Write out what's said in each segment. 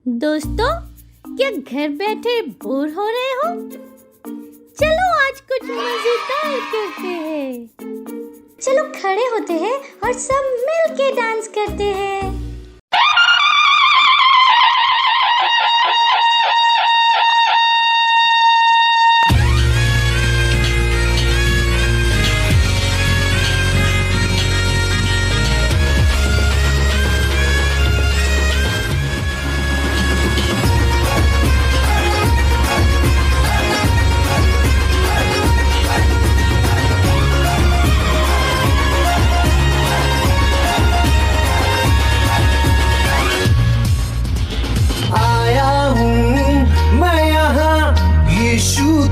दोस्तों, क्या घर बैठे बोर हो रहे हो? चलो आज कुछ मजेदार करते हैं। चलो खड़े होते हैं और सब मिल के डांस करते हैं।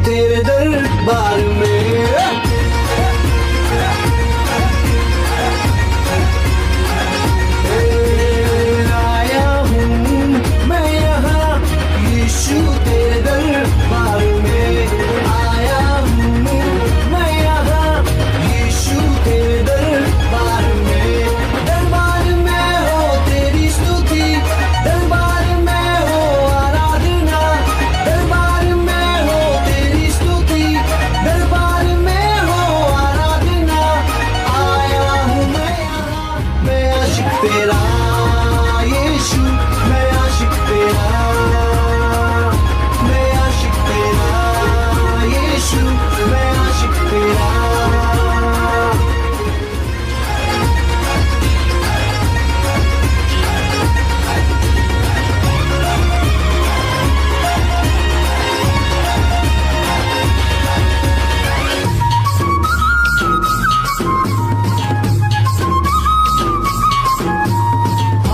तेरे दरबार में आया हूँ मैं यहाँ, यीशु तेरे दरबार में आया हूँ मैं यहाँ, यीशु तेरे दरबार में। दरबार में हो तेरी स्तुति, दरबार में हो आराधना, दरबार में हो तेरी स्तुति, दरबार में हो आराधना। आया हूँ मैं यहाँ, मैं आशिक तेरा यीशु, मैं आशिक तेरा, मैं आशिक तेरा यीशु, मैं आशिक तेरा।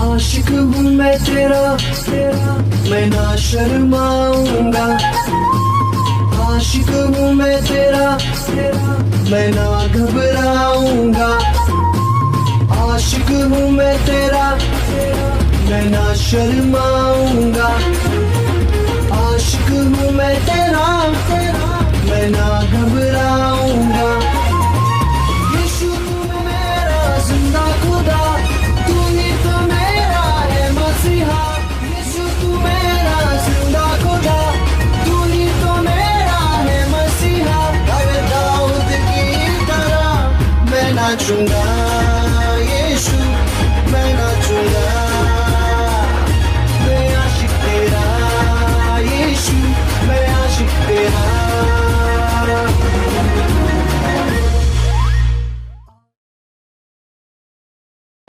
आशिक हूँ मैं तेरा, मैं ना शर्माऊंगा। आशिक हूँ मैं तेरा, मैं ना घबराऊंगा। आशिक हूँ मैं तेरा, मैं ना शर्माऊंगा। आशिक हूँ मैं तेरा, मैं ना घबराऊंगा। यीशु तू मेरा जिंदा खुदा, तू ही तो मेरा है मसीहा। यीशु तू मेरा जिंदा खुदा, तू ही तो मेरा है मसीहा। अरे दाऊद की तरह मैं नाचूंगा यीशु, मैं नाचूंगा। मैं आशिक तेरा यीशु, मैं आशिक तेरा।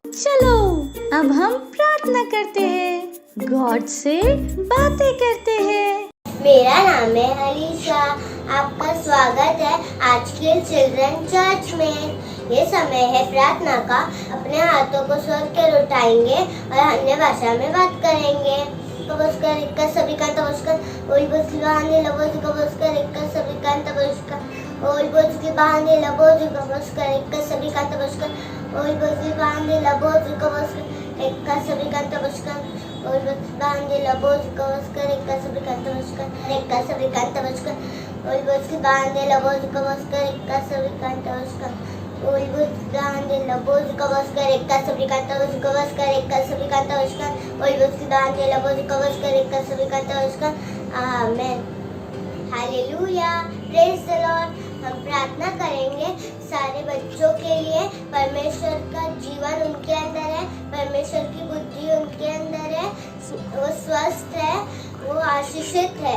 चलो अब हम प्रार्थना करते हैं, गॉड से बातें करते हैं। मेरा नाम है अलीशा, आपका स्वागत है आज के चिल्ड्रन चर्च में। ये समय है प्रार्थना का। अपने हाथों को स्वर्ग की ओर उठाएंगे और अन्य भाषा में बात करेंगे। कबूतर इक्का सभी का तबस्कर ओल बुझ बांधे लबोज कबूतर इक्का सभी का तबस्कर ओल बुझ के बांधे लबोज कबूतर इक्का सभी का तबस्कर ओल बुझ बांधे लबोज कबूतर इक्का सभी का तबस्कर ओल बुझ बांधे लबोज कबूतर इक्का सभी का तबस्कर इक्का सभी का तबस्कर ओल बुझ बांधे लबोज कबूतर इक्का सभी का तबस्कर ओल बुझ बांधे लबोज कबूतर इक्का सभी का तबस्कर इक्का सभी का तबस्कर ओल बुझ बांधे लबोज कबूतर इक्का सभी का तबस्कर। आमीन, हालेलुया, प्रेज द लॉर्ड। हम प्रार्थना करेंगे सारे बच्चों के लिए। परमेश्वर का जीवन उनके अंदर है, परमेश्वर की बुद्धि उनके अंदर है, वो स्वस्थ है, वो आशीषित है।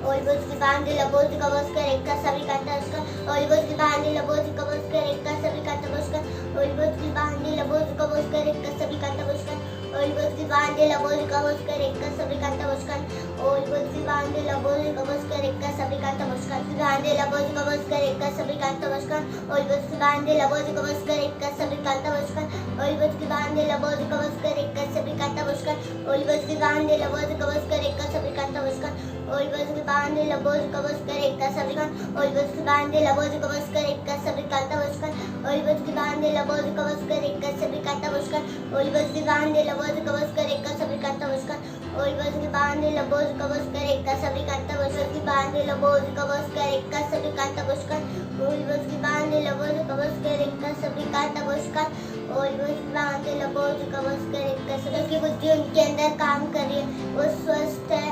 ओल बुझ की बांधे लबोज कबूतर इक्का सभी का तबस्कर ओल बुझ की बांधे लबोज कबूतर इक्का सभी का तबस्कर ओल बुझ की बांधे लबोज कबूतर इक्का सभी का तबस्कर ओल बुझ की बांधे लबोज कबूतर इक्का सभी का तबस्कर ओल बुझ की बांधे लबोज कबूतर इक्का सभी का तबस्कर बांधे लबोज कबूतर इक्का सभी का तबस्कर ओल बुझ की बांधे लबोज कबूतर इक्का सभी का तबस्कर ओल बुझ की बांधे लबोज कबूतर इक्का सभी का तबस्कर ओल बुझ की बांधे लबोज कबूतर इक्का सभी का तबस्कर ओल बुझ की बांधे लबोज कबूतर इक्का सभी का ओल बुझ की बांधे लबोज कबूतर इक्का सभी का तबस्कर ओल बुझ की बांधे लबोज कबूतर इक्का सभी का तबस्कर ओल बुझ की बांधे लबोज कबूतर इक्का सभी का तबस्कर ओल बुझ की बांधे लबोज कबूतर इक्का सभी का तबस्कर की बांधे लबोज कबूतर इक्का सभी का तबस्कर ओल बुझ की बांधे लबोज कबूतर इक्का सभी का तबस्कर ओल बुझ की बांधे लबोज कबूतर इक्का सभी की बुद्धि उसके अंदर काम करिए। वो स्वस्थ है,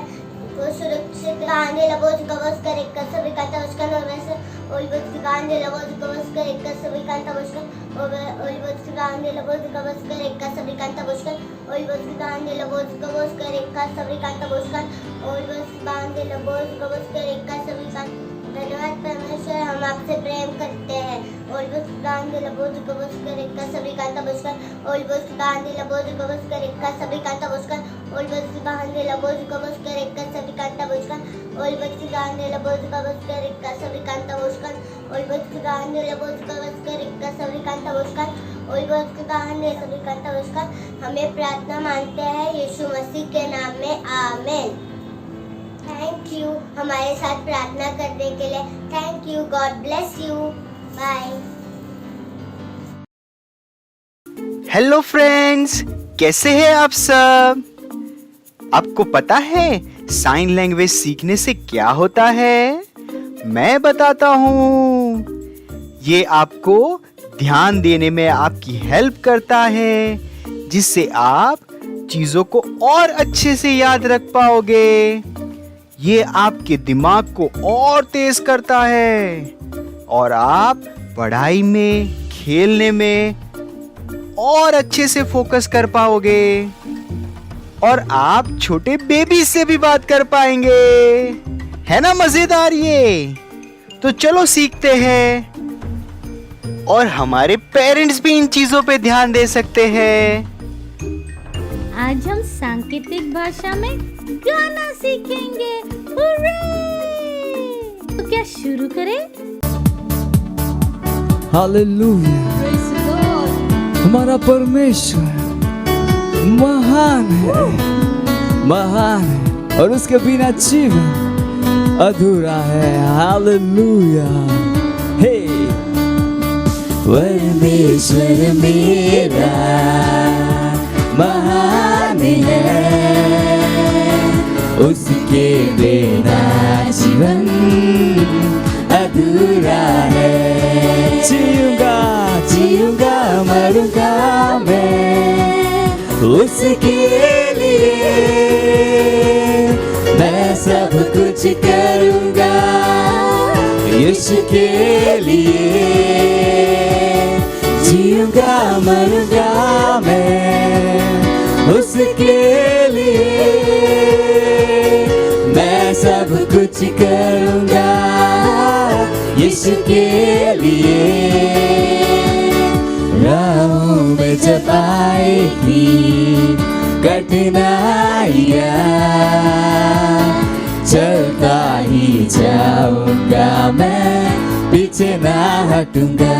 वो सुरक्षित गांधे लबोज गवस कर एक सभी कांता उसका नवैसे ओलबोज की गांधे लबोज गवस कर एक सभी कांता उसका ओलबोज की गांधे लबोज गवस कर एक सभी कांता उसका ओलबोज की गांधे लबोज गवस कर एक सभी कांता उसका ओलबोज की गांधे लबोज गवस कर एक सभी कांता। धन्यवाद परमेश्वर, हम आपसे प्रेम करते हैं। ओलबोज की गांधे लबोज गवस कर एक सभी कांता उसका ओलबोज की गांधे लबोज गवस कर एक सभी कांता उसका ओलबोज की गांधे लबोज गवस कर एक सभी कांता उसका ओलबोज की गांधे लबोज गवस कर एक सभी कांता उसका ओलबोज की गांधे लबोज गवस कर एक सभी कांता उसका ओलबोज की गांधे सभी कांता उसका। हमें प्रार्थना मानते हैं यीशु मसीह के नाम में, आमीन। थैंक यू हमारे साथ प्रार्थना करने के लिए। Thank you, God bless you, bye. Hello friends, कैसे हैं आप सब? आपको पता है साइन लैंग्वेज सीखने से क्या होता है? मैं बताता हूँ। ये आपको ध्यान देने में आपकी हेल्प करता है, जिससे आप चीजों को और अच्छे से याद रख पाओगे। ये आपके दिमाग को और तेज करता है और आप पढ़ाई में, खेलने में और अच्छे से फोकस कर पाओगे और आप छोटे बेबी से भी बात कर पाएंगे। है ना मजेदार ये? तो चलो सीखते हैं और हमारे पेरेंट्स भी इन चीजों पे ध्यान दे सकते हैं। आज हम सांकेतिक भाषा में गाना सीखेंगे। हुर्रे! तो क्या शुरू करें? हालेलुया। हमारा परमेश्वर महान है, महान है और उसके बिना जीवन अधूरा है। हालेलुया। हे परमेश्वर मेरा महान है, उसके बिना जीवन अधूरा है। जीऊंगा जीऊंगा मरूंगा मैं उसके लिए, मैं सब कुछ करूंगा यीशु के लिए। जीऊंगा मरूंगा मैं उसके लिए, मैं सब कुछ करूंगा यीशु के लिए। राहों में जब आएगी कठिनाइयाँ, चलता ही जाऊंगा मैं, पीछे ना हटूंगा।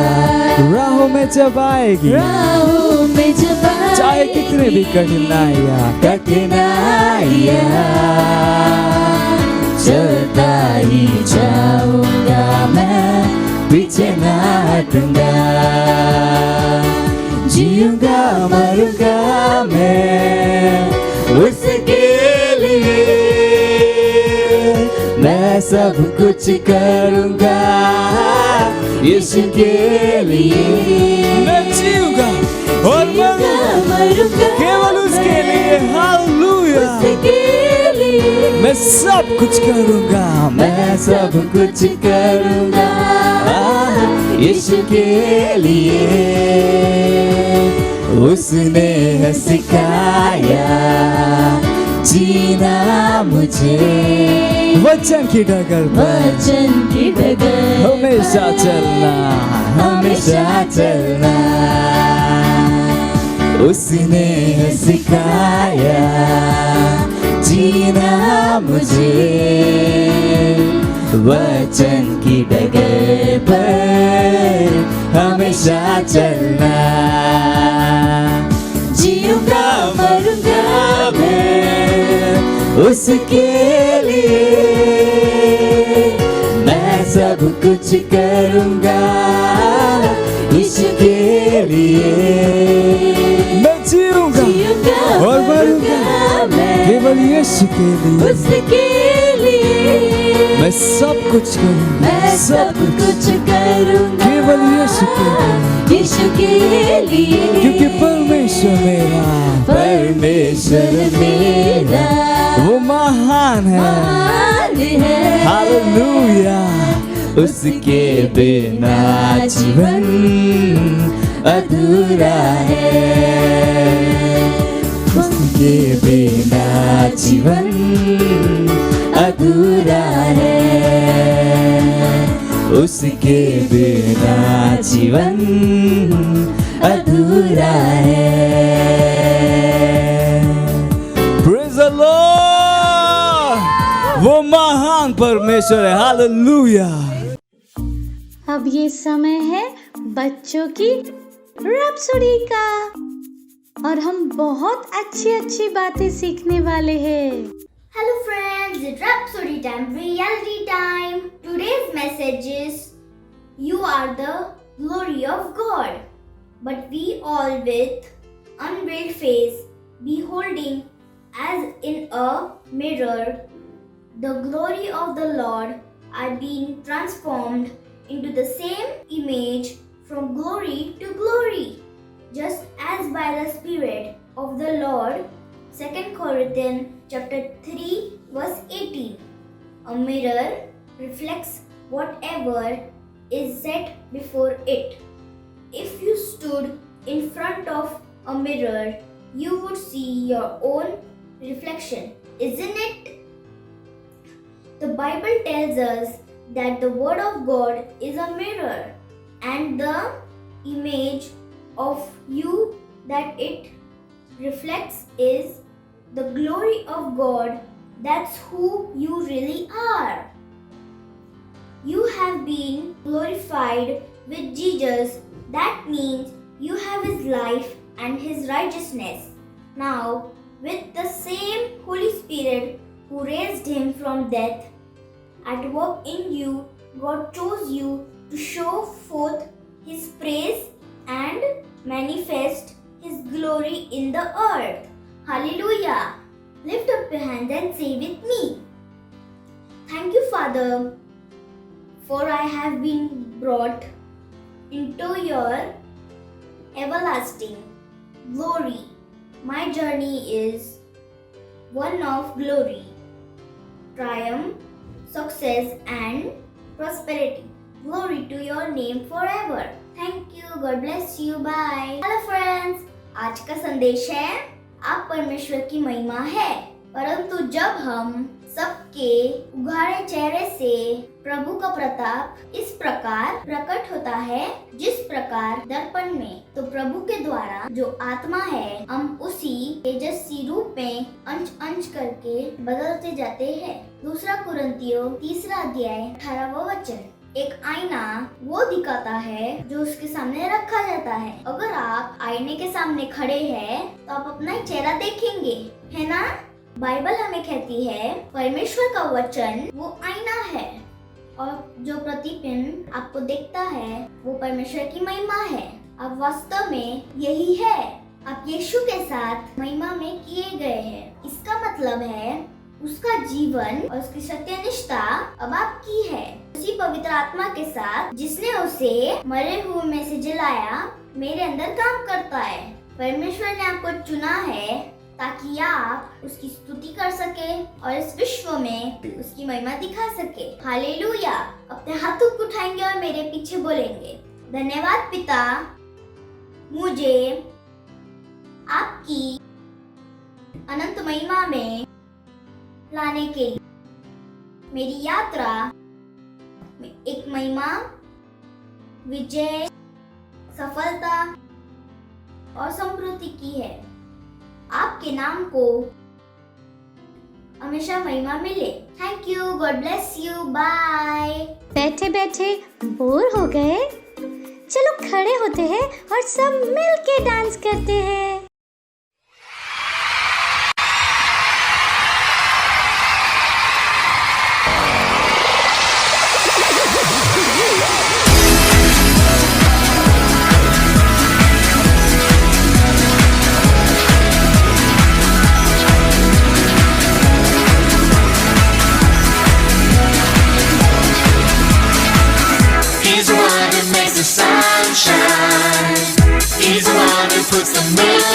राहों में जब आएगी, राहों में जब चाहे कितने भी कठिनाइयाँ, चलता ही जाऊंगा मैं, पीछे ना हटूंगा। जीऊंगा मरूंगा मैं उसके लिए, मैं सब कुछ करूंगा यीशु के लिए। मैं जीऊंगा और मरूंगा केवल उसके लिए। हालेलुया। मैं सब कुछ करूंगा, मैं सब कुछ करूंगा यीशु के लिए। उसने सिखाया जीना मुझे, वचन की डगर पर, वचन की डगर हमेशा चलना, हमेशा चलना। उसने सिखाया जीना मुझे, वचन की डगर पर हमेशा चलना। जीऊंगा मरूंगा मैं उसके लिए, मैं सब कुछ करूंगा इसके लिए। मैं जीऊंगा और मरूंगा केवल यीशु के लिए, उसके लिए। मैं सब कुछ करूंगा, मैं सब कुछ करूंगा केवल यीशु के लिए, यीशु के लिए। क्योंकि परमेश्वर परमेश्वर मेरा वो महान है, हालेलुया। उसके बिना जीवन अधूरा है, उसके बिना जीवन अधूरा है, उसके बिना जीवन अधूरा है। Praise the Lord! वो महान परमेश्वर है, हालेलुया। अब ये समय है बच्चों की रैप्सोडी का और हम बहुत अच्छी बातें सीखने वाले हैं। Hello friends, it's Rhapsody time, reality time. Today's message is, you are the glory of God, but we all with unveiled face, beholding as in a mirror the glory of the Lord, are being transformed into the same image from glory to glory, just as by the Spirit of the Lord. 2 Corinthians chapter 3 verse 18. A mirror reflects whatever is set before it. If you stood in front of a mirror, you would see your own reflection, isn't it? The Bible tells us that the Word of God is a mirror, and the image of you that it reflects is the glory of God. That's who you really are. You have been glorified with Jesus. That means you have His life and His righteousness. Now, with the same Holy Spirit who raised Him from death at work in you, God chose you to show forth His praise and manifest His glory in the earth. Hallelujah! Lift up your hands and say with me, thank you, Father, for I have been brought into your everlasting glory. My journey is one of glory, triumph, success and prosperity. Glory to your name forever. Thank you. God bless you. Bye. Hello friends. आज का संदेश है, आप परमेश्वर की महिमा है, परंतु जब हम सबके उघाड़े चेहरे से प्रभु का प्रताप इस प्रकार प्रकट होता है जिस प्रकार दर्पण में, तो प्रभु के द्वारा जो आत्मा है हम उसी तेजस्वी रूप में अंश अंश करके बदलते जाते हैं। 2 कुरिन्थियों 3 अध्याय 18वां वचन। एक आईना वो दिखाता है जो उसके सामने रखा जाता है। अगर आप आईने के सामने खड़े हैं तो आप अपना चेहरा देखेंगे, है ना? बाइबल हमें कहती है परमेश्वर का वचन वो आईना है और जो प्रतिबिंब आपको देखता है वो परमेश्वर की महिमा है। अब वास्तव में यही है, आप यीशु के साथ महिमा में किए गए हैं। इसका मतलब है उसका जीवन और उसकी सत्यनिष्ठा अब आपकी है। उसी पवित्र आत्मा के साथ जिसने उसे मरे हुए में से जलाया मेरे अंदर काम करता है। परमेश्वर ने आपको चुना है ताकि आप उसकी स्तुति कर सके और इस विश्व में उसकी महिमा दिखा सके। हालेलुया। अपने हाथों को उठाएंगे और मेरे पीछे बोलेंगे, धन्यवाद पिता, मुझे आपकी अनंत महिमा में लाने के लिए। मेरी यात्रा में एक महिमा, विजय, सफलता और समृद्धि की है। आपके नाम को हमेशा महिमा मिले। Thank you. God bless you. Bye. बैठे बैठे बोर हो गए? चलो खड़े होते हैं और सब मिल के डांस करते हैं। He's the one who makes the sun shine. He's the one who puts the moon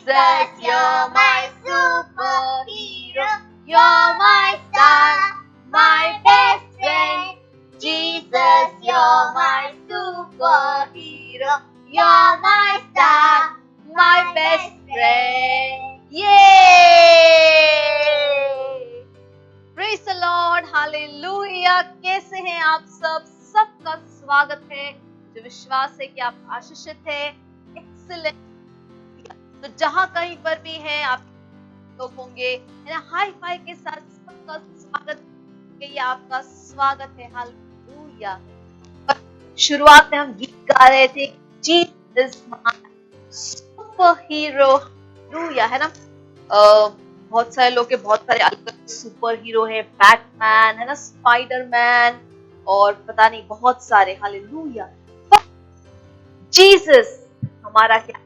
Jesus, you're my superhero. You're my star, my best friend. Jesus, you're my superhero. You're my star, my best friend. Yay! Praise the Lord, Hallelujah. कैसे हैं आप सब? सबका स्वागत है। जो विश्वास है कि आप आशीषित हैं, एक्सीलेंट। तो जहां कहीं पर भी हैं आप लोग होंगे, हाई फाई के साथ सबका स्वागत है। ये आपका स्वागत है, हालेलुया। शुरुआत में हम गीत गा रहे थे, Jesus my super hero, hallelujah, है ना। बहुत सारे लोग के बहुत सारे अलग सुपर हीरो है, बैटमैन है ना, स्पाइडरमैन और पता नहीं बहुत सारे, हालेलुया। जीसस हमारा क्या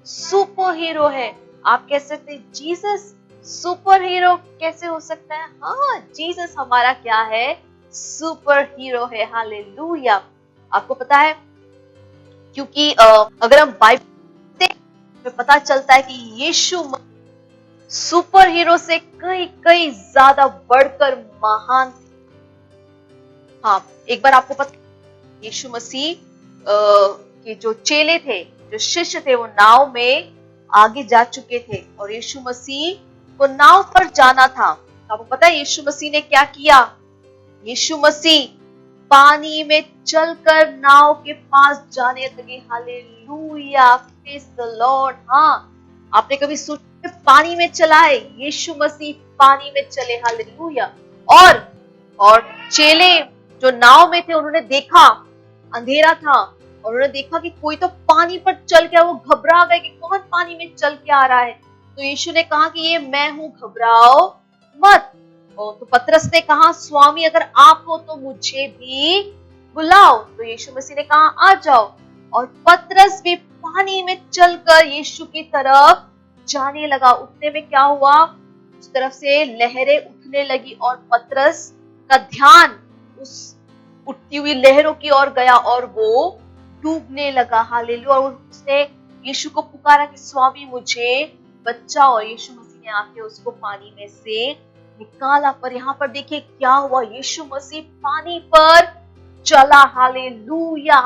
सुपर हीरो है। आप कह सकते हैं जीसस सुपर हीरो कैसे हो सकता है? हाँ, जीसस हमारा क्या है? सुपर हीरो है, हालेलुया। आपको पता है, क्योंकि अगर हम बाइबल में पता चलता है कि यीशु सुपर हीरो से कई कई ज्यादा बढ़कर महान थे। हाँ, एक बार आपको पता, यीशु मसीह के जो चेले थे, जो शिष्य थे, वो नाव में आगे जा चुके थे और यीशु मसीह को नाव पर जाना था। आपको पता है यीशु मसीह ने क्या किया? यीशु मसीह पानी में चलकर नाव के पास जाने लगे, हालेलुया, प्रेज द लॉर्ड। हाँ, आपने कभी सोचा पानी में चला है? यीशु मसीह पानी में चले, हालेलुया। और चेले जो नाव में थे, उन्होंने देखा अंधेरा था और उन्होंने देखा कि कोई तो पानी पर चल गया। वो घबरा गए कि कौन पानी में चल के आ रहा है। तो यीशु ने कहा कि ये मैं हूं, घबराओ मत। तो पतरस ने कहा, स्वामी अगर आप हो तो मुझे भी बुलाओ। तो यीशु मसीह ने कहा, आ जाओ। और पतरस भी पानी में चलकर यीशु की तरफ जाने लगा। उठने में क्या हुआ? उस तरफ से लहरें उठने लगी और पतरस का ध्यान उस उठती हुई लहरों की ओर गया और वो डूबने लगा, हालेलुया। और उसने यीशु को पुकारा कि स्वामी मुझे बचाओ। और यीशु मसीह ने आके उसको पानी में से निकाला। पर यहाँ पर देखिए क्या हुआ, यीशु मसीह पानी पर चला, हालेलुया।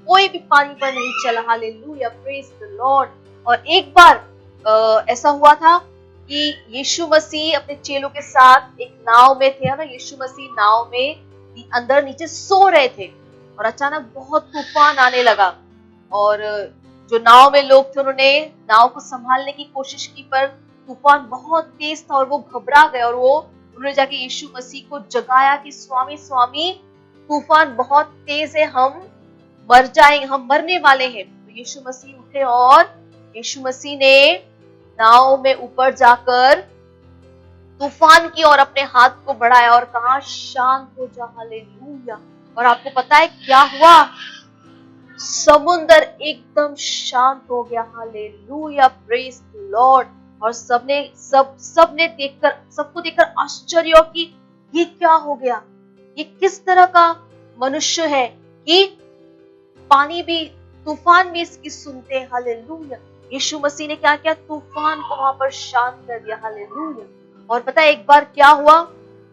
कोई भी पानी पर नहीं चला, हालेलुया, प्रेज द लॉर्ड। और एक बार ऐसा हुआ था कि यीशु मसीह अपने चेलों के साथ एक नाव में थे, है ना। यीशु मसीह नाव में अंदर नीचे सो रहे थे और अचानक बहुत तूफान आने लगा। और जो नाव में लोग थे, उन्होंने नाव को संभालने की कोशिश की, पर तूफान बहुत तेज था और वो घबरा गए। और उन्होंने जाके यीशु मसीह को जगाया कि स्वामी स्वामी, तूफान बहुत तेज है, हम मर जाएंगे, हम मरने वाले हैं। तो यीशु मसीह उठे और यीशु मसीह ने नाव में ऊपर जाकर तूफान की ओर अपने हाथ को बढ़ाया और कहा, शांत हो जा, हालेलुया। और आपको पता है क्या हुआ? समुद्र एकदम शांत हो गया, हालेलुया, प्रेज द लॉर्ड। और सबको देखकर आश्चर्य हो कि ये क्या हो गया, ये किस तरह का मनुष्य है कि पानी भी, तूफान भी इसकी सुनते हैं, हालेलुया। यीशु मसीह ने क्या किया? तूफान को वहां पर शांत कर दिया, हालेलुया। और पता है एक बार क्या हुआ?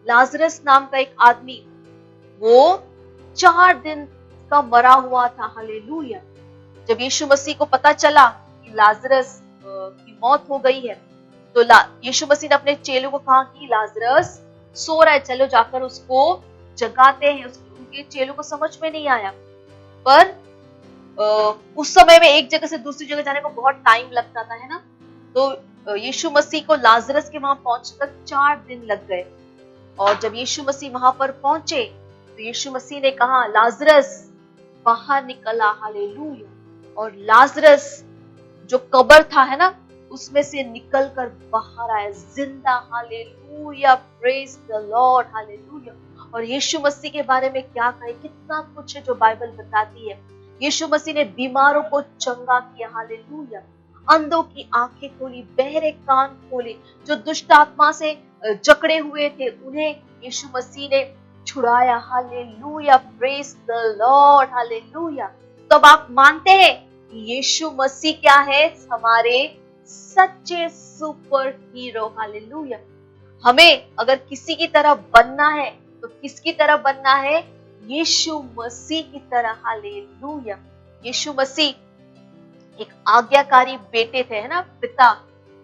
लाजरस नाम का एक आदमी, वो 4 दिन का मरा हुआ था, हालेलुया। जब यीशु मसीह को पता चला कि लाजरस की मौत हो गई है, तो यीशु मसीह ने अपने चेलों को कहा कि लाजरस सो रहा है, चलो जाकर उसको जगाते हैं। उनके चेलों को समझ में नहीं आया, पर उस समय में एक जगह से दूसरी जगह जाने को बहुत टाइम लगता था, है ना। तो यीशु मसीह को लाजरस के वहां पहुंचने तक 4 दिन लग गए। और जब यीशु मसीह वहां पर पहुंचे तो यीशु मसीह ने कहा, लाजरस बाहर निकला, हालेलुया। और लाजरस जो कब्र था, है ना, उसमें से निकलकर बाहर आया जिंदा, hallelujah, praise the Lord, hallelujah. और यीशु मसीह के बारे में क्या कहे, कितना कुछ है जो बाइबल बताती है। यीशु मसीह ने बीमारों को चंगा किया, हालेलुया। अंधों की आंखें खोली, बहरे कान खोले, जो दुष्ट आत्मा से जकड़े हुए थे उन्हें यीशु मसीह ने छुड़ाया, hallelujah, praise the Lord, hallelujah. तो अब आप मानते हैं कि यीशु मसीह क्या है? हमारे सच्चे सुपर हीरो। हालेलुया। हमें अगर किसी की तरह बनना है तो किसकी तरह बनना है? यीशु मसीह की तरह। हालेलुया। यीशु मसीह एक आज्ञाकारी बेटे थे, है ना?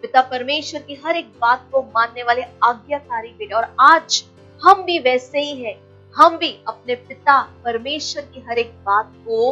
पिता परमेश्वर की हर एक बात को मानने वाले आज्ञाकारी बेटे। और आज हम भी वैसे ही हैं। हम भी अपने पिता परमेश्वर की हर एक बात को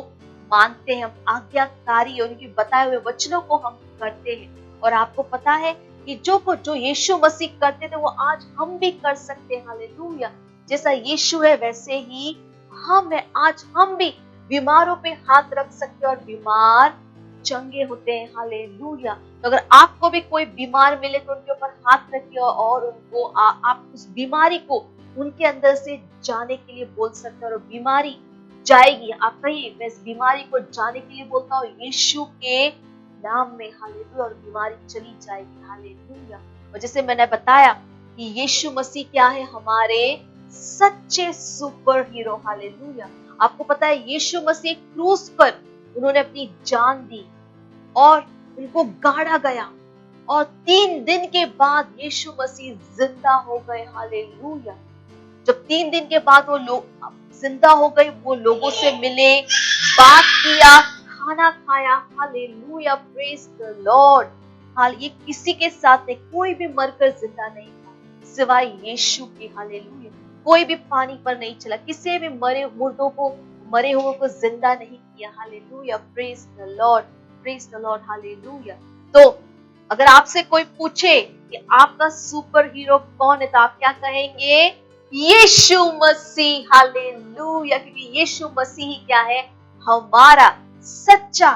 मानते हैं। हम आज्ञाकारी, उनकी बताए हुए वचनों को हम करते हैं। और आपको पता है कि जो यीशु मसीह करते थे वो आज हम भी कर सकते हैं। हालेलुया। जैसा यीशु है वैसे ही हम है। आज हम भी बीमारों पे हाथ रख सकते हैं और बीमार चंगे होते हैं। हालेलुया। तो अगर आपको भी कोई बीमार मिले तो उनके ऊपर हाथ रखिए और उनको आप उस बीमारी को उनके अंदर से जाने के लिए बोल सकते हैं और बीमारी जाएगी। आप कहिए, मैं इस बीमारी को जाने के लिए बोलता हूँ यीशु के नाम में। हालेलुया। और बीमारी चली जाएगी। हालेलुया। और जैसे मैंने बताया कि यीशु मसीह क्या है? हमारे सच्चे सुपर हीरो। हालेलुया। आपको पता है यीशु मसीह क्रूस पर उन्होंने अपनी जान दी और उनको गाड़ा गया और 3 दिन के बाद यीशु मसीह जिंदा हो गए। हालेलुया। जब 3 दिन के बाद वो लोग जिंदा हो गए, वो लोगों से मिले, बात किया, खाना खाया। हालेलुया। Praise the lord. हाल ये किसी के साथ नहीं, कोई भी मरकर जिंदा नहीं था सिवाय यीशु के। हालेलुया। कोई भी पानी पर नहीं चला, किसी भी मरे हुए को जिंदा नहीं किया। Hallelujah. Praise the lord. Praise the Lord. Hallelujah. तो अगर आपसे कोई पूछे कि आपका सुपर हीरो कौन है तो आप क्या कहेंगे? यीशु मसीह। हालेलुया। क्योंकि यीशु मसीह ही क्या है? हमारा सच्चा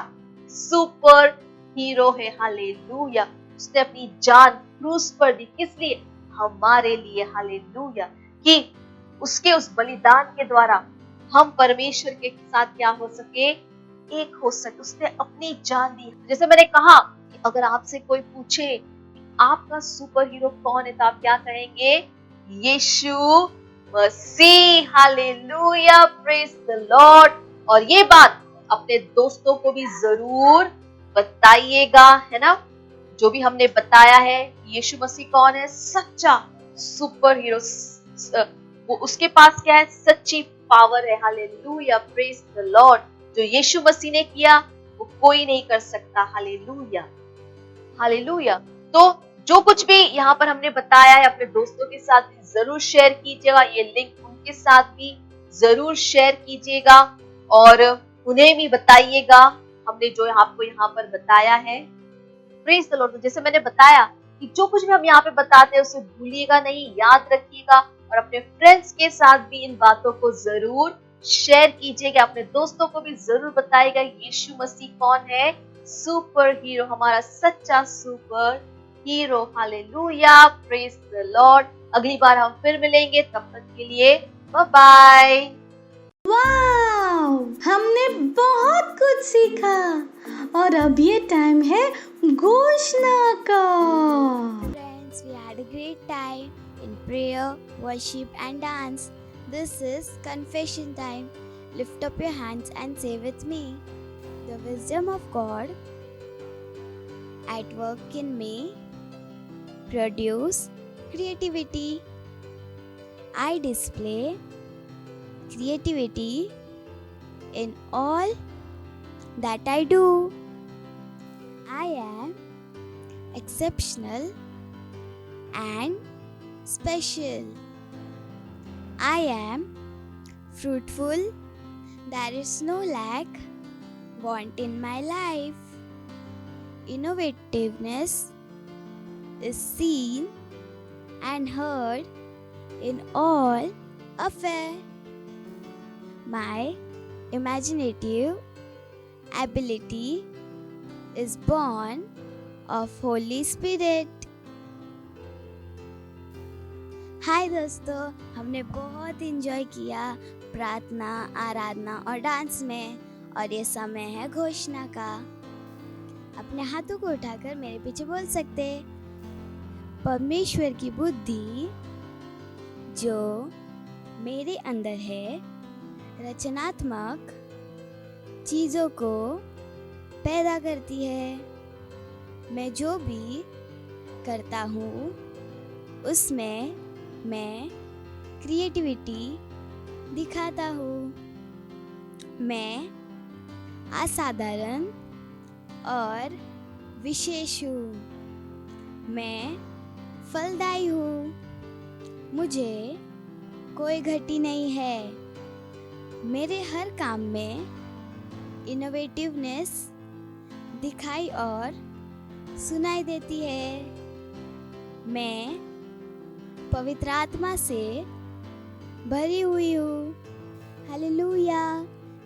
सुपर हीरो है। हालेलुया। उसने अपनी जान क्रूस पर दी। किस लिए? हमारे लिए। हालेलुया। कि उसके उस बलिदान के द्वारा हम परमेश्वर के साथ क्या हो सके? एक हो सके। उसने अपनी जान दी। जैसे मैंने कहा कि अगर आपसे कोई पूछे कि आपका सुपर हीरो कौन है तो आप क्या कहेंगे? यीशु मसीह। हालेलुया। Praise the Lord. और ये बात अपने दोस्तों को भी जरूर बताइएगा, है ना? जो भी हमने बताया है यीशु मसीह कौन है? सच्चा सुपर हीरो। वो उसके पास क्या है? सच्ची पावर है। हालेलुया। Praise the Lord. जो यीशु मसीह ने किया वो कोई नहीं कर सकता। हालेलुया। हालेलुया। तो जो कुछ भी यहाँ पर हमने बताया है अपने दोस्तों के साथ भी जरूर शेयर कीजिएगा। ये लिंक उनके साथ भी जरूर शेयर कीजिएगा और उन्हें भी बताइएगा हमने जो आपको यहाँ पर बताया है। Praise the Lord. तो जैसे मैंने बताया कि जो कुछ भी हम यहाँ पे बताते हैं उसे भूलिएगा नहीं, याद रखिएगा और अपने फ्रेंड्स के साथ भी इन बातों को जरूर शेयर कीजिएगा। अपने दोस्तों को भी जरूर बताइएगा यीशु मसीह कौन है? सुपर हीरो, हमारा सच्चा super hero. Hallelujah. Praise the Lord. अगली बार हम फिर मिलेंगे, तब तक के लिए बाय बाय। वाव, हमने बहुत कुछ सीखा और अब ये टाइम है घोषणा का। Friends, we had a great time in prayer, worship, and dance. This is confession time. Lift up your hands and say with me, the wisdom of God at work in me produce creativity. I display creativity in all that I do. I am exceptional and special. I am fruitful. There is no lack, want in my life. Innovativeness is seen and heard in all affairs. My imaginative ability is born of Holy Spirit. हाय दोस्तों, हमने बहुत enjoy किया प्रार्थना, आराधना और dance में और ये समय है घोषणा का। अपने हाथों को उठाकर मेरे पीछे बोल सकते, परमेश्वर की बुद्धि जो मेरे अंदर है रचनात्मक चीज़ों को पैदा करती है। मैं जो भी करता हूँ उसमें मैं क्रिएटिविटी दिखाता हूँ। मैं असाधारण और विशेष हूँ। मैं फलदायी हूँ। मुझे कोई घटी नहीं है। मेरे हर काम में इनोवेटिवनेस दिखाई और सुनाई देती है। मैं पवित्र आत्मा से भरी हुई हूँ। Hallelujah.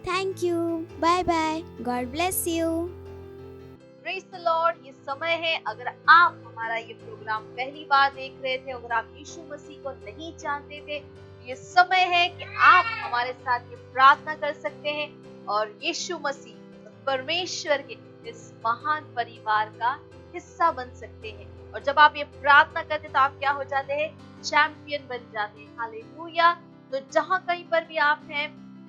Thank you. Bye bye. God bless you. Praise the Lord. ये समय है, अगर आप हमारा ये प्रोग्राम पहली बार देख रहे थे, अगर आप यीशु मसीह को नहीं जानते थे, ये समय है कि आप हमारे साथ ये प्रार्थना कर सकते हैं और यीशु मसीह परमेश्वर के इस महान परिवार का हिस्सा बन सकते हैं। और जब आप ये प्रार्थना करते हैं तो आप क्या हो जाते हैं? चैंपियन बन जाते हैं। हालेलुया। तो जहां कहीं पर भी आप हैं,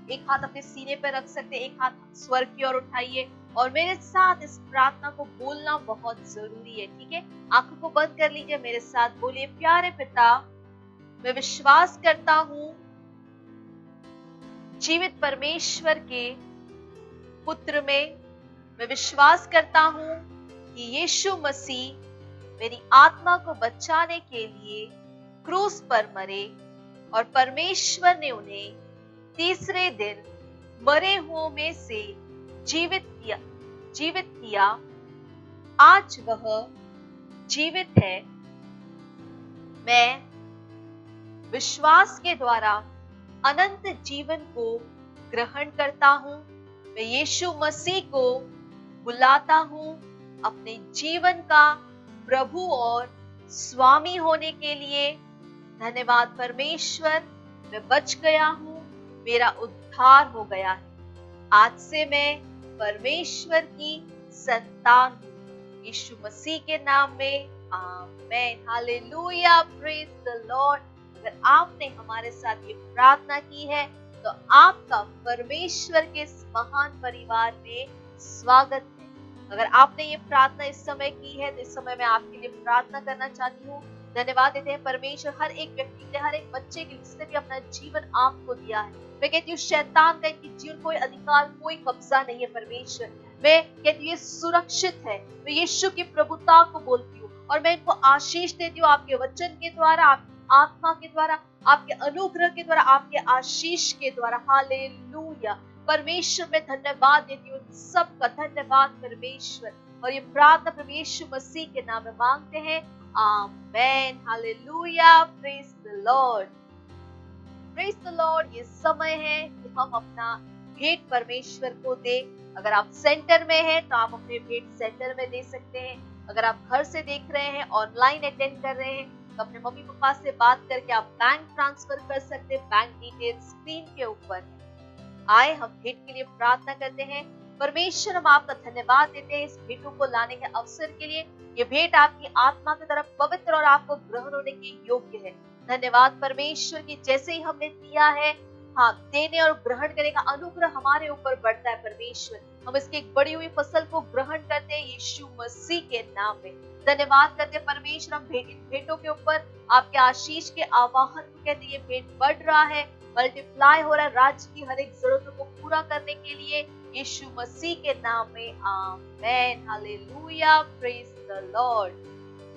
एक हाथ अपने सीने पर रख सकते हैं, एक हाथ स्वर्ग की ओर उठाइए और मेरे साथ इस प्रार्थना को बोलना बहुत जरूरी है। ठीक है, आंखों को बंद कर लीजिए, मेरे साथ बोलिए। प्यारे पिता, मैं विश्वास करता हूँ जीवित परमेश्वर के पुत्र में। मैं विश्वास करता हूँ कि यीशु मसीह मेरी आत्मा को बचाने के लिए क्रूस पर मरे और परमेश्वर ने उन्हें तीसरे दिन मरे हुओं में से जीवित किया। आज वह जीवित है। मैं विश्वास के द्वारा अनंत जीवन को ग्रहण करता हूँ। मैं यीशु मसीह को बुलाता हूँ अपने जीवन का प्रभु और स्वामी होने के लिए। धन्यवाद परमेश्वर, मैं बच गया हूँ, मेरा उद्धार हो गया है। आज से मैं परमेश्वर की संतान हूँ। यीशु मसीह के नाम में आमीन। हालेलुया। Praise the Lord. अगर आपने हमारे साथ ये प्रार्थना की है तो आपका परमेश्वर के इस महान परिवार में स्वागत है। अगर आपने ये प्रार्थना इस समय की है तो इस समय मैं आपके लिए प्रार्थना करना चाहती हूँ। धन्यवाद देते हैं परमेश्वर हर एक व्यक्ति के लिए, हर एक बच्चे के लिए जिसने भी अपना जीवन आपको दिया है। मैं कहती हूँ शैतान का इनके जीवन कोई अधिकार, कोई कब्जा नहीं है परमेश्वर। मैं कहती हूँ ये सुरक्षित है। मैं यीशु की प्रभुता को बोलती हूँ और मैं इनको आशीष देती हूँ आपके वचन के द्वारा, आपकी आत्मा के द्वारा, आपके अनुग्रह के द्वारा, आपके आशीष के द्वारा। हालेलुया। परमेश्वर मैं धन्यवाद देती हूँ, सबका धन्यवाद परमेश्वर। और ये प्रार्थना प्रभु यीशु मसीह के नाम में मांगते हैं, amen. Hallelujah. Praise the lord. Praise the Lord. ये समय है कि हम अपना भेंट परमेश्वर को दे। अगर आप सेंटर में हैं तो आप अपने भेंट सेंटर में दे सकते हैं। अगर आप घर से देख रहे हैं, ऑनलाइन अटेंड कर रहे हैं, तो अपने मम्मी पापा से बात करके आप बैंक ट्रांसफर कर सकते हैं। बैंक डिटेल स्क्रीन के ऊपर। आए हम भेंट के लिए प्रार्थना करते हैं। परमेश्वर हम आपका धन्यवाद देते हैं इस भेंटों को लाने के अवसर के लिए। ये भेंट आपकी आत्मा की तरफ पवित्र और आपको ग्रहण होने के योग्य है। धन्यवाद परमेश्वर की जैसे ही हमने दिया है, हाँ, देने और ग्रहण करने का अनुग्रह हमारे ऊपर बढ़ता है परमेश्वर। हम इसकी एक बड़ी हुई फसल को ग्रहण करते हैं यीशु मसीह के नाम में। धन्यवाद करते हैं परमेश्वर, हम भेंटों के ऊपर आपके आशीष के आवाहन को कहते हैं। ये भेंट बढ़ रहा है, मल्टीप्लाई हो रहा है राज्य की हर एक जरूरतों को पूरा करने के लिए यीशु मसीह के नाम में amen. Hallelujah. Praise the lord.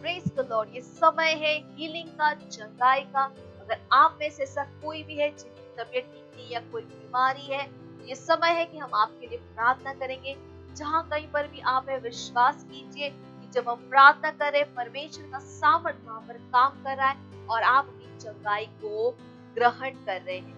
Praise the Lord. ये समय है हीलिंग का, चंगाई का। अगर आप में से ऐसा कोई भी है जिनकी तबीयत ठीक नहीं या कोई बीमारी है, ये समय है कि हम आपके लिए प्रार्थना करेंगे। जहाँ कहीं पर भी आप है, विश्वास कीजिए कि जब हम प्रार्थना करें परमेश्वर का सामर्थ्य वहां पर काम कर रहा है और आप अपनी चंगाई को ग्रहण कर रहे हैं।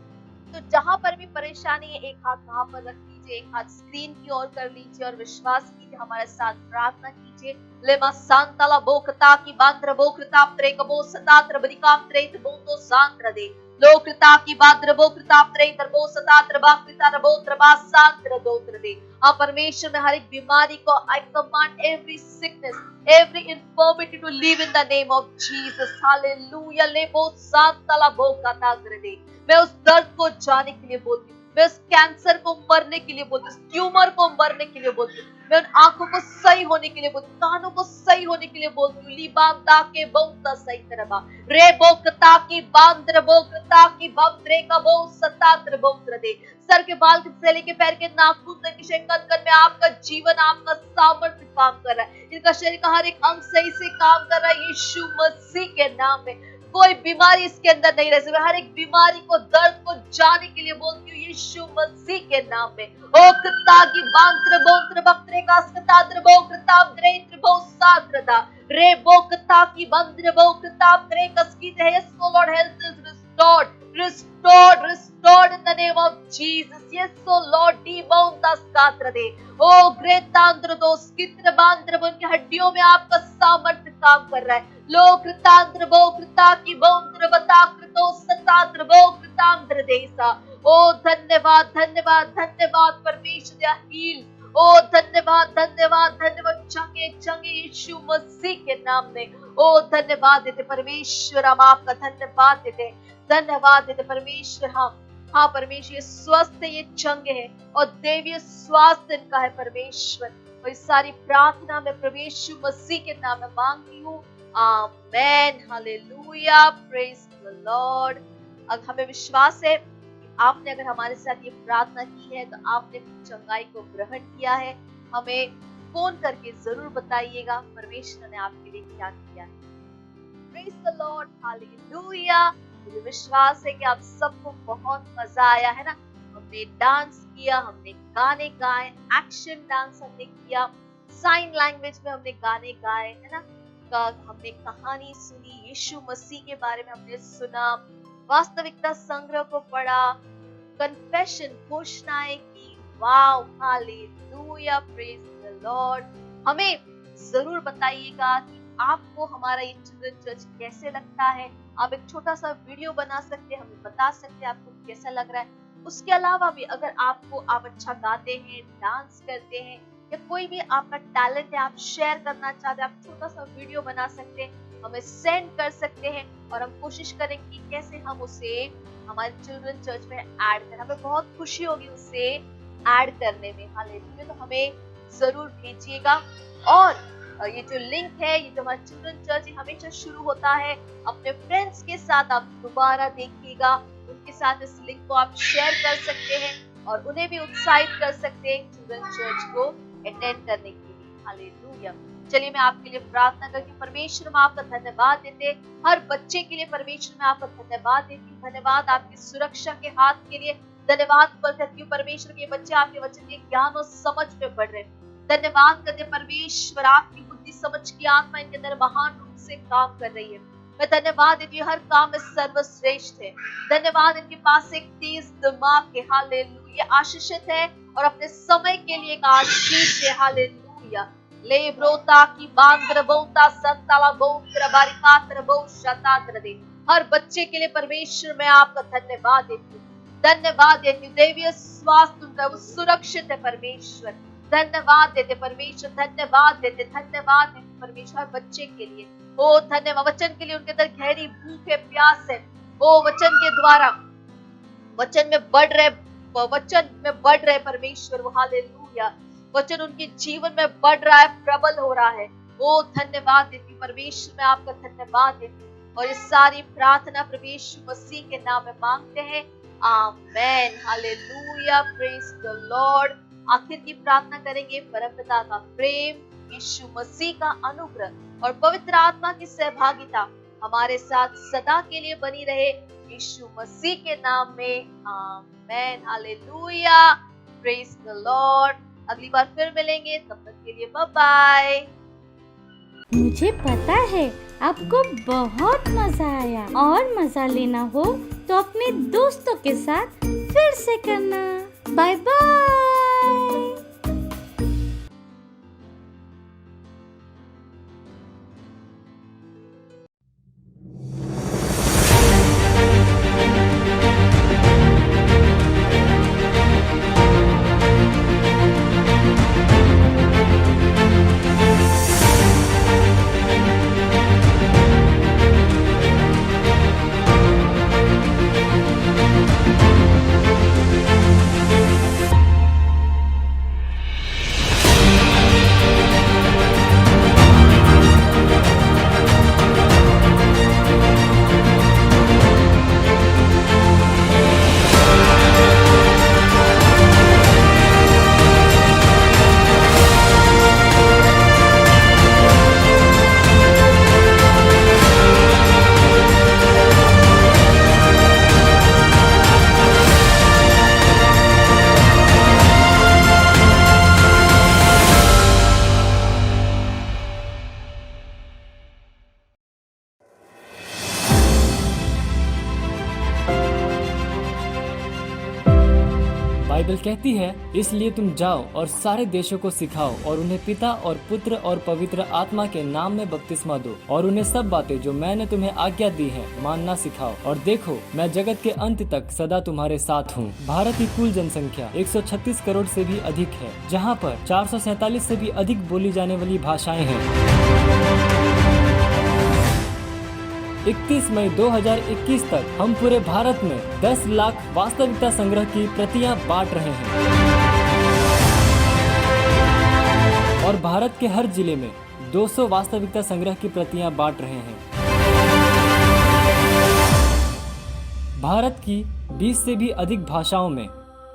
तो जहां पर भी परेशानी है, एक हाथ वहां पर रख लीजिए, एक हाथ स्क्रीन की ओर कर लीजिए और विश्वास कीजिए, हमारे साथ प्रार्थना कीजिए। लेमा सांतला बोकता की बांद्र बोकृता प्रेकबो सतात्र बदिकाम त्रेत बोतो सांत्र दे लोकृता की बाद्र बोकृता त्रेत बो सतात्र बाकृता रबोत्र बा सांत्र दोत्र दे। हाँ परमेश्वर में हर एक बीमारी को I command every sickness, every infirmity to leave in the name of Jesus. Hallelujah. लेबो सांतला बोकता दे। मैं उस दर्द को जाने के लिए बोलती हूँ, मैं उस कैंसर को मरने के लिए बोलती हूँ, उस ट्यूमर को मरने के लिए बोलती हूँ। मैं उन आंखों को सही होने के लिए बोलती हूँ, कानों को सही होने के लिए बोलती हूँ। लिबांदा के बहुता सही तरह रे बोकता की बांद्र बोकता की बंद्रे का बहु सतात्र बोक्र दे। सर के बाल से लेके पैर के नाखून तक के कन में आपका जीवन, आपका सामर्थ्य काम कर रहा है। इनका शरीर का हर एक अंग सही से काम कर रहा है यीशु मसीह के नाम में। कोई बीमारी इसके अंदर नहीं रह सकती। हर एक बीमारी को, दर्द को जाने के लिए बोलती हूँ यीशु मसीह के नाम में। ओ कता की बांत्र बोंत्र बक्त्रे का स्कतात्र बोक्रताम द्रेत्र बो सात्रदा रे बोकता की बंद्र बोक्रताम द्रे कसकी दे। Yes, oh Lord, health is restored, restored, restored in the name of Jesus. Yes, oh Lord, debonta skatra de. ओ ग्रेतांद्र दोष कित्र बांद्र, उनकी हड्डियों में आपका सामर्थ्य काम कर रहा है। लो कृतांद्र बो कृता की बोंद्र बता कृतो सतांद्र बो कृतांद्र देसा। ओ धन्यवाद धन्यवाद धन्यवाद परमेश्वर हील। ओ धन्यवाद धन्यवाद धन्यवाद, चंगे चंगे यीशु मसीह के नाम में। ओ धन्यवाद देते परमेश्वर, हम आपका धन्यवाद देते, धन्यवाद देते परमेश्वर। हाँ परमेश्वर, ये स्वस्थ है, ये चंगे है और दैवीय स्वास्थ्य इनका है परमेश्वर। और इस सारी प्रार्थना में प्रभु यीशु मसीह के नाम में मांगती हूँ, आमेन, हालेलुया, प्रेज द लॉर्ड। अब हमें विश्वास है कि आपने अगर हमारे साथ ये प्रार्थना की है तो आपने चंगाई को ग्रहण किया है। हमें फोन करके जरूर बताइएगा परमेश्वर ने आपके लिए क्या किया है। Praise the Lord, hallelujah. मुझे विश्वास है कि आप सबको बहुत मजा आया है ना। हमने डांस किया, हमने गाने गाए, एक्शन डांस हमने किया, साइन लैंग्वेज में हमने गाने गाए, है ना। हमने कहानी सुनी, यीशु मसीह के बारे में हमने सुना, वास्तविकता संग्रह को पढ़ा, कन्फेशन घोषणाएं की। Wow, hallelujah, praise the Lord. हमें जरूर बताइएगा कि आपको हमारा ये चिल्ड्रन चर्च कैसे लगता है। आप एक छोटा सा वीडियो बना सकते हैं, हमें बता सकते हैं आपको कैसा लग रहा है। उसके अलावा भी अगर आप अच्छा गाते हैं, डांस करते हैं या कोई भी आपका टैलेंट है, आप शेयर करना चाहते हैं, आप छोटा सा वीडियो बना सकते हैं, हमें सेंड कर सकते हैं और हम कोशिश करेंगे कि कैसे हम उसे हमारे चिल्ड्रन चर्च में ऐड करें। हमें बहुत खुशी होगी उसे ऐड करने में। हालेलुया, तो हमें जरूर भेजिएगा। और ये जो लिंक है, ये जो हमारा चिल्ड्रन चर्च हमेशा शुरू होता है, अपने फ्रेंड्स के साथ आप दोबारा देखिएगा, उनके साथ इस लिंक को आप शेयर कर सकते हैं और उन्हें भी उत्साहित कर सकते हैं चिल्ड्रन चर्च को अटेंड करने के लिए। हालेलुया। चलिए मैं आपके लिए प्रार्थना करती हूँ। परमेश्वर, मैं आपका धन्यवाद देते हर बच्चे के लिए। परमेश्वर, मैं आपका धन्यवाद देती हूँ। धन्यवाद आपकी सुरक्षा के हाथ के लिए। धन्यवाद करती हूँ परमेश्वर के बच्चे आपके वचन के ज्ञान और समझ में बढ़ रहे हैं। धन्यवाद करते परमेश्वर, आपकी बुद्धि समझ की आत्मा इनके अंदर महान रूप से काम कर रही है। मैं धन्यवाद देती हूँ, हर काम में सर्वश्रेष्ठ है। धन्यवाद, इनके पास एक तेज दिमाग है। हालेलुया, आशीषित है और अपने समय के लिए एक आशीष है। हालेलुया। ले ब्रोता की बांद्र बोता संताला बोत्र बारिकात्र बो शतात्र दे। हर बच्चे के लिए परमेश्वर मैं आपका धन्यवाद देती हूँ, धन्यवाद देती हूँ। दैवीय स्वास्थ्य उनका वो सुरक्षित है परमेश्वर। धन्यवाद देते परमेश्वर, धन्यवाद देते परमेश्वर हर बच्चे के लिए। ओ धन्यवाद, वचन के लिए उनके अंदर गहरी भूख है, प्यास है। ओ वचन के द्वारा वचन में बढ़ रहे परमेश्वर वो। हालेलुया, वचन उनके जीवन में बढ़ रहा है, प्रबल हो रहा है। ओ धन्यवाद देती परमेश्वर, मैं आपका धन्यवाद देती हूँ। और ये सारी प्रार्थना परमेश्वर मसीह के नाम में मांगते हैं, amen, hallelujah, praise the Lord. आखिर की प्रार्थना करेंगे। परमपिता का प्रेम, यीशु मसीह का अनुग्रह और पवित्र आत्मा की सहभागिता हमारे साथ सदा के लिए बनी रहे, यीशु मसीह के नाम में, amen, hallelujah, praise the Lord. अगली बार फिर मिलेंगे, तब तक के लिए बाय बाय। मुझे पता है आपको बहुत मजा आया और मजा लेना हो तो अपने दोस्तों के साथ फिर से करना। Bye bye. बाइबल कहती है, इसलिए तुम जाओ और सारे देशों को सिखाओ और उन्हें पिता और पुत्र और पवित्र आत्मा के नाम में बपतिस्मा दो और उन्हें सब बातें जो मैंने तुम्हें आज्ञा दी है मानना सिखाओ, और देखो मैं जगत के अंत तक सदा तुम्हारे साथ हूँ। भारत की कुल जनसंख्या 136 करोड़ से भी अधिक है, जहाँ पर 447 से भी अधिक बोली जाने वाली भाषाएं हैं। 31 मई 2021 तक हम पूरे भारत में 10 लाख वास्तविकता संग्रह की प्रतियां बांट रहे हैं और भारत के हर जिले में 200 वास्तविकता संग्रह की प्रतियां बांट रहे हैं। भारत की 20 से भी अधिक भाषाओं में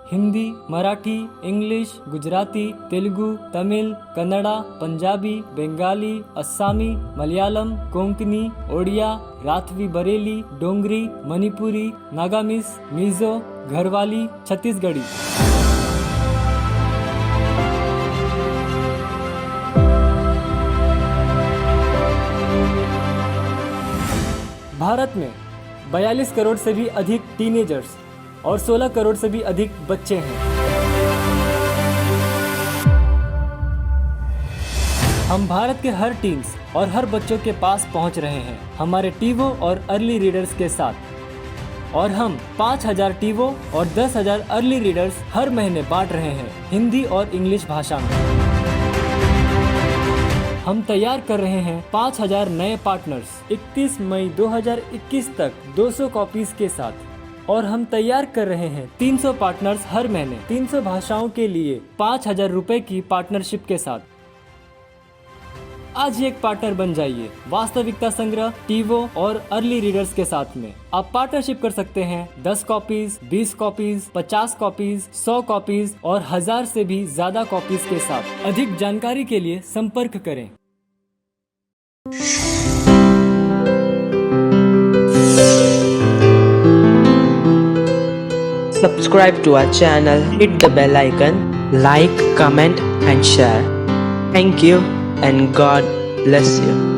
हिंदी, मराठी, इंग्लिश, गुजराती, तेलुगु, तमिल, कन्नड़ा, पंजाबी, बंगाली, अस्सामी, मलयालम, कोंकणी, ओडिया, राथवी बरेली, डोंगरी, मणिपुरी, नागामीज, मिजो, घरवाली, छत्तीसगढ़ी। भारत में 42 करोड़ से भी अधिक टीनेजर्स और 16 करोड़ से भी अधिक बच्चे हैं। हम भारत के हर टीन्स और हर बच्चों के पास पहुंच रहे हैं हमारे टीवो और अर्ली रीडर्स के साथ, और हम 5000 टीवो और 10,000 अर्ली रीडर्स हर महीने बांट रहे हैं हिंदी और इंग्लिश भाषा में। हम तैयार कर रहे हैं 5000 नए पार्टनर्स 31 मई 2021 तक 200 कॉपीज के साथ, और हम तैयार कर रहे हैं 300 पार्टनर्स हर महीने 300 भाषाओं के लिए 5000 रुपए की पार्टनरशिप के साथ। आज ही एक पार्टनर बन जाइए वास्तविकता संग्रह, टीवो और अर्ली रीडर्स के साथ में। आप पार्टनरशिप कर सकते हैं 10 कॉपीज, 20 कॉपीज, 50 कॉपीज, 100 कॉपीज और 1000 से भी ज्यादा कॉपीज के साथ। अधिक जानकारी के लिए संपर्क करें। Subscribe to our channel, hit the bell icon, like, comment and share. Thank you and God bless you.